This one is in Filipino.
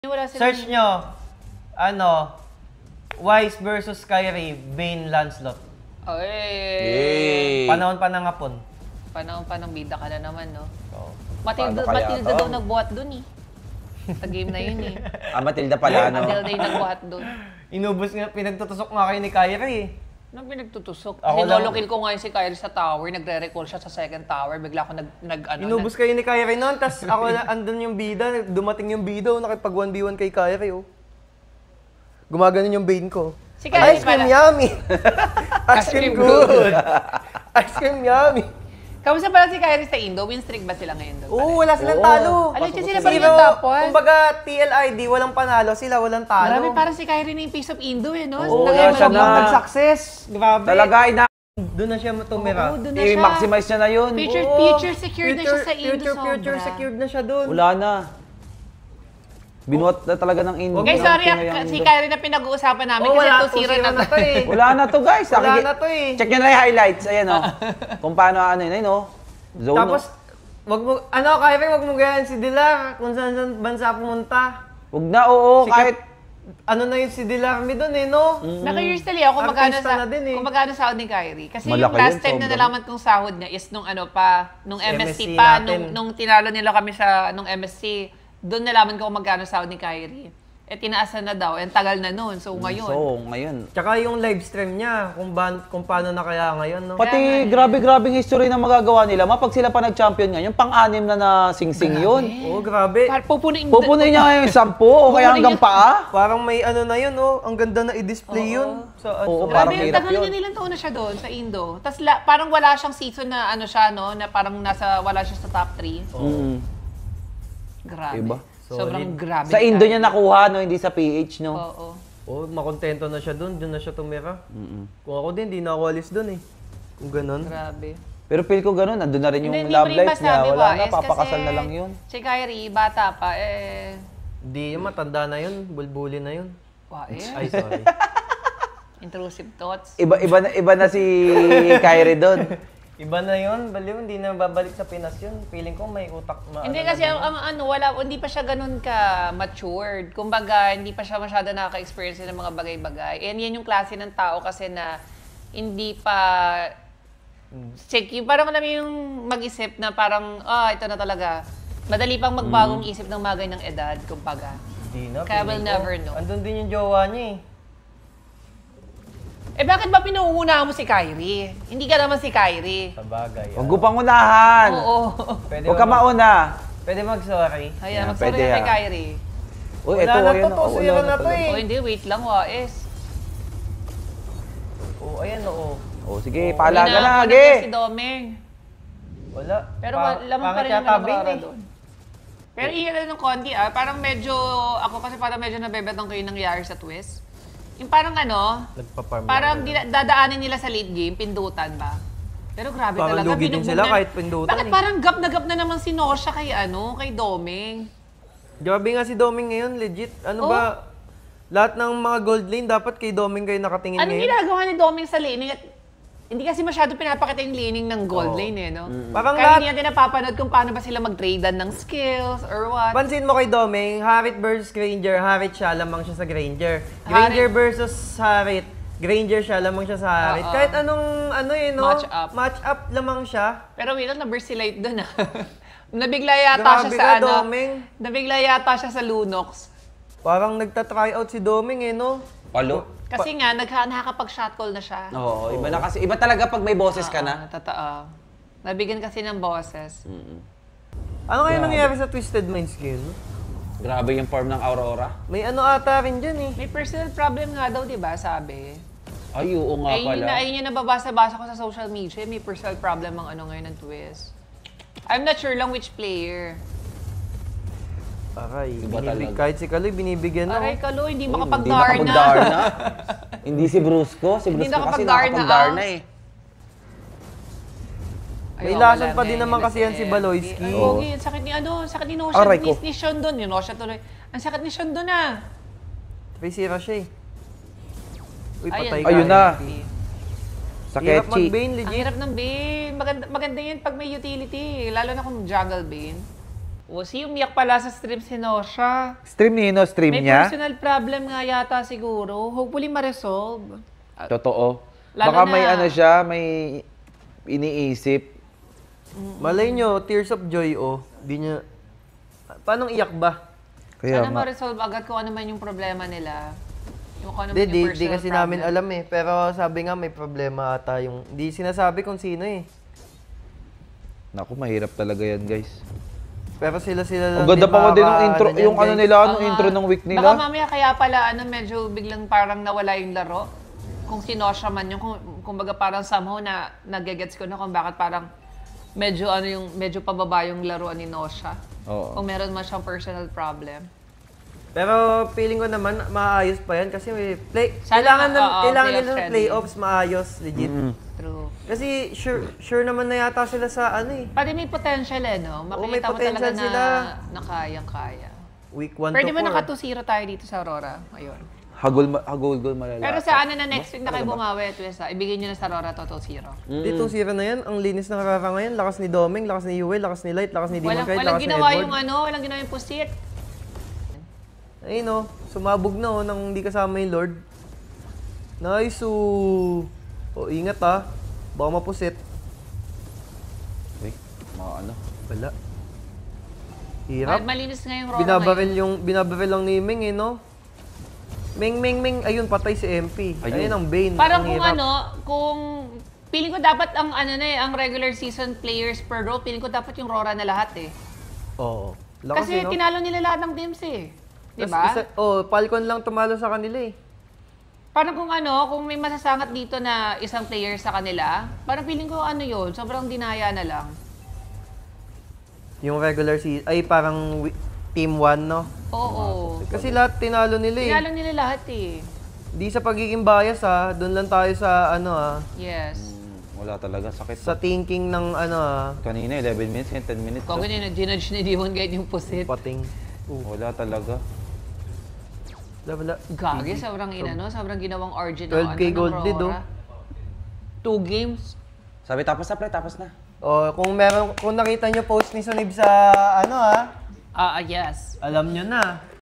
Wala silang... Search nyo, Wise versus Kyrie, Bane, Lancelot. Ay! Panahon pa ng hapon. Panahon pa ng bida ka na naman, no? Oo. Matilda daw nagbuhat dun eh. Sa game na yun eh. Matilda pala, no? Matilda yung nagbuhat dun. Inubos nga, pinagtutusok nga kayo ni Kyrie eh. Anong pinagtutusok? Ako Sinolokil ko nga yung si Kyrie sa tower, nagre-recall siya sa second tower, bigla ako Inubos kayo ni Kyrie noon, tas ako andun yung bida, dumating yung bida, nakipag 1v1 kay Kyrie, oh. Gumaganon yung Bane ko. Si Kyrie Ice cream yummy! Ice cream good! Ice cream yummy! Kamusta pala si Kyrie sa Indo? Win streak ba sila ngayon doon? Oo, wala silang talo. Alay, sila ba rin yung top 1? Kumbaga, TLID, walang panalo, sila walang talo. Marami parang si Kyrie na yung piece of Indo eh, no? Oo, wala siya na. Nag-success. Grabe. Talaga, Doon na siya tumira. Oo, doon na siya. i-maximize niya na yun. Future secured na siya sa Indo Future sobra. secured na siya doon. Wala na. Binuhat na talaga ng Indo. Guys, sorry, si Kyrie na pinag-uusapan namin kasi 2-0 na to. eh. Wala na to, guys. Wala na to eh. Check nyo na yung highlights. Ayan, oh. Kung paano, yun, oh. Zone, Tapos, Kyrie, wag mo ganyan si Dilar kung saan bansa pumunta. Huwag na, oo, kahit... Na yun si Dilarmi doon eh, no? Naka-years tali ako Artista na din eh. kung magkano sahod ni Kyrie. Kasi Malaki yung last yun, time na sobrang. nalaman kong sahod niya is nung nung MSC MSC pa, natin. nung tinalo nila kami sa nung MSC, doon nalaman ko kung magkano sahod ni Kyrie. Eh tinaasan na daw, tagal na noon. So ngayon. Tsaka yung live stream niya, kung paano na kaya ngayon, no? Pati grabe-grabing history na magagawa nila. Mapag sila pa nag-champion ngayon, pang-anim na singsing yun. Oo, grabe. Pupunin Pupunin niya ngayon yung 10 o kaya hanggang paa. Parang may na yun, no? Ang ganda na i-display yun. Oo, Grabe, parang hirap tagal yun. niya nilang taon na siya doon sa Indo. Tapos parang wala siyang season na siya, no? Na parang wala siya sa top 3. Grabe. Diba? Sobrang grabe. Sa Indo niya nakuha, no? Hindi sa PH, no? Oo. Oo, makontento na siya doon na siya tumira. Kung ako din, di na ako alis doon eh. Kung ganun. Grabe. Pero feel ko ganun, nandun na rin yung Hindi love mo rin life niya. masabi, Wala na, Wais, papakasal kasi na lang yun. Si Kyrie, bata pa, Di, matanda na yun. Bulbuli na yun. Wais. Ay, sorry. Intrusive thoughts. Iba na si Kyrie doon. Iba na yun, baliw, hindi na babalik sa Pinas yun. Feeling ko may utak Hindi kasi hindi pa siya ganun ka matured. Kumbaga, hindi pa siya masyado nakaka-experience ng mga bagay-bagay. And yan yung klase ng tao kasi na hindi pa check. Yung parang alam mo yung mag-isip na parang, ito na talaga. Madali pang magbagong isip ng mga ganyang edad, kumbaga. Hindi na. Kaya we'll never know. Andun din yung jowa niya eh. Eh bakit ba pinuuna mo si Kyrie? Hindi ka naman si Kyrie. Sa bagay. Huwag ko pang unahan. Oo. Huwag ka mauna. Pwede mag-sorry. Ayan, Yeah, magsorry pwede, na kay ha. Kyrie. Uy, Wala ito, na ayan, to, tusuyan na to pala. eh. Oh, hindi, wait lang, Wais. Oo, ayan oo. Oh, sige, pala ka na, Hindi ge. si Domeng. Wala. Pero lamang pa rin yung nabara doon. Pero ingat na ng konti parang medyo, ako kasi parang medyo nabebetang ko yung nangyari sa twist. Yung parang Nagpa-farm parang lang. dadaanin nila sa late game, pindutan ba? Pero grabe Parang talaga. lugi din binugbog sila na- kahit pindutan Bakit eh. parang gap na naman si Nosha kay kay Domeng? Grabe nga si Doming ngayon, legit. Ano Oh. ba? Lahat ng mga gold lane, dapat kay Doming kayo nakatingin Anong ngayon. ginagawa ni Domeng sa laning? At hindi kasi masyado pinapakita yung laning ng gold lane no? Parang Kaya lahat, hindi natin napapanood kung paano ba sila mag-tradean ng skills or what. pansin mo kay Doming, Harit versus Granger, Harit siya, lamang siya sa Granger. Granger versus Harit, Granger siya, lamang siya sa Harit. Oo. Kahit anong, no? Match up. Match up lamang siya. Pero wait lang, na-versilate doon Nabigla yata siya Grabe sa ka, Doming. Nabigla yata siya sa Lunox. Parang nagta-try out si Doming no? Palo? Kasi nga, nakakapag-shot call na siya. Oo, iba na kasi. Iba talaga pag may boses ka na. Totoo. Nabigyan kasi ng boses. Ano kaya nangyari sa Twisted Minds ngayon? Grabe yung form ng Aurora. May ata rin dyan eh. May personal problem nga daw, di ba, sabi? Ay, oo nga pala. Ayun yung nababasa-basa ko sa social media. May personal problem ang ngayon ng Twist. I'm not sure lang which player. Aray, Iba talaga. kahit si Kaloy, binibigyan na. Aray, Kalo, hindi Uy, makapag-Darna. Hindi nakapag-Darna. Hindi si Brusco. Si Hindi Brusco kasi nakapag-Darna, nakapag-Darna eh. May lason pa din naman kasi yan si Baloyski. Ay, Oo. okay, sakit ni sakit ni Nosha, Aray ko. ni Sean doon. Yung Nosha tuloy. Ang sakit ni Sean doon May sira siya eh. Uy, patay Ayun na. Sa Hirap Ketchi. mag-Bane, Ang legit. hirap ng Bane. Maganda yan pag may utility. Lalo na kung jungle Bane. O, si umiyak pala sa stream si Nosha. Stream ni Ino, stream May niya. personal problem nga yata siguro. Hopefully ma-resolve. Totoo. Lalo Baka na- may ano siya, may iniisip. Malay nyo, tears of joy, oh. Di niya... Paano iyak ba? Kaya Sana nga. ma-resolve agad kung ano man yung problema nila. Yung kung ano man Di yung personal kasi problem. namin alam eh. Pero sabi nga may problema ata yung... Di sinasabi kung sino eh. Naku, mahirap talaga yan, guys. Pero sila lang Ang ganda pa ko din ng intro, niyan, yung ano guys. nila, Oo yung nga. intro ng week Baka nila. mamaya kaya pala medyo biglang parang nawala yung laro. Kung si Nosha man yung, kumbaga parang somehow na nagigets ko na kung bakit parang medyo medyo pababa yung laruan ni Nosha. Oo. Kung meron man siyang personal problem. Pero feeling ko naman maayos pa yan kasi may Sana kailangan oo, kailangan playoff nila ng ready. playoffs maayos, legit. True. Kasi sure naman na yata sila sa ano eh. Pati may potential no? Oo, may Makikita mo talaga potential na, sila. na kayang-kaya. Week 1 Pwede to ba 4. naka 2-0 tayo dito sa Aurora ngayon? Hagol-gol malala. Pero sa ano na next week na kayo bumawi, Twisa, ibigay nyo na sa Aurora to 2-0. Di 2-0 na yan. Ang linis ng karara ngayon. Lakas ni Domeng, lakas ni Yuel, lakas ni Light, lakas ni Demon Kite, Walang lakas ni ginawa Edward. yung walang ginawa yung pusit. Ayun oh, sumabog na oh nang hindi kasama yung Lord. Nice oh. Oh, ingat ah. Baka mapusit. Uy, mga ano. Wala. Hirap. Malinis nga yung Aurora Binabaril lang ni Ming eh, no? Ming. Ayun, patay si MP. Ayun. Ayun ang Bane. Parang Ang kung hirap. kung feeling ko dapat ang ang regular season players per role, feeling ko dapat yung Rora na lahat eh. Oo. Lakas Kasi eh, no? tinalo nila lahat ng teams eh. Di Tas ba? Falcon lang tumalo sa kanila eh. Parang kung kung may masasangat dito na isang player sa kanila, parang feeling ko yun, sobrang dinaya na lang. Yung regular season, ay parang team 1, no? Oo. Kasi lahat tinalo nila eh. Tinalo nila lahat eh. Di sa pagiging bias ah, doon lang tayo sa ano ah, Yes. Wala talaga, sakit. sa thinking ng ano ah, Kanina, 11 minutes, 10 minutes. Kung ganyan na ginudge ni Dion guide yung pusit. pating. Wala talaga. Wala. Gagi, sobrang ginawang origin 12K gold lead, oh. 2 games. Sabi, tapos na, pre, tapos na. Oh, kung nakita nyo post ni Sunib sa ano ah, Yes. alam nyo na.